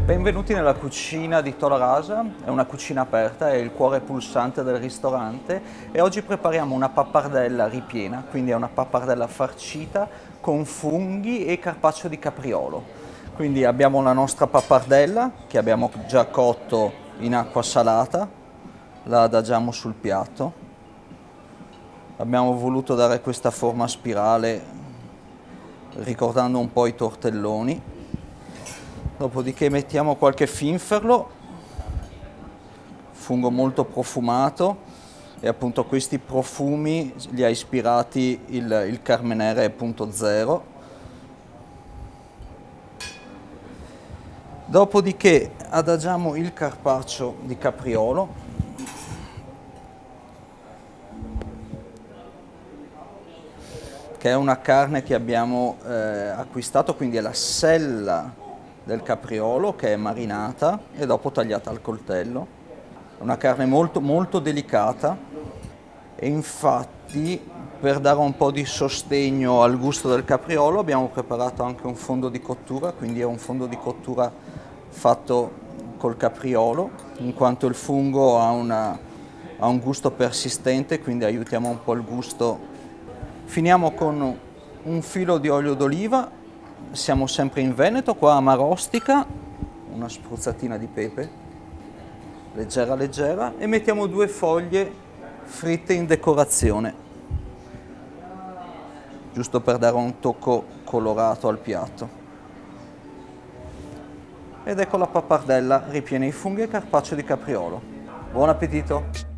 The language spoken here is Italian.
Benvenuti nella cucina di Tola Rasa, è una cucina aperta, è il cuore pulsante del ristorante e oggi prepariamo una pappardella ripiena, quindi è una pappardella farcita con funghi e carpaccio di capriolo. Quindi abbiamo la nostra pappardella che abbiamo già cotto in acqua salata, la adagiamo sul piatto. Abbiamo voluto dare questa forma spirale ricordando un po' i tortelloni. Dopodiché mettiamo qualche finferlo, fungo molto profumato e appunto questi profumi li ha ispirati il Carmenere 0.0. Dopodiché adagiamo il carpaccio di capriolo, che è una carne che abbiamo acquistato, quindi è la sella del capriolo che è marinata e dopo tagliata al coltello. È una carne molto molto delicata e infatti per dare un po' di sostegno al gusto del capriolo abbiamo preparato anche un fondo di cottura, quindi è un fondo di cottura fatto col capriolo, in quanto il fungo ha un gusto persistente, quindi aiutiamo un po' il gusto. Finiamo con un filo di olio d'oliva. Siamo sempre in Veneto, qua a Marostica, una spruzzatina di pepe, leggera leggera, e mettiamo 2 foglie fritte in decorazione, giusto per dare un tocco colorato al piatto. Ed ecco la pappardella ripiena di funghi e carpaccio di capriolo. Buon appetito!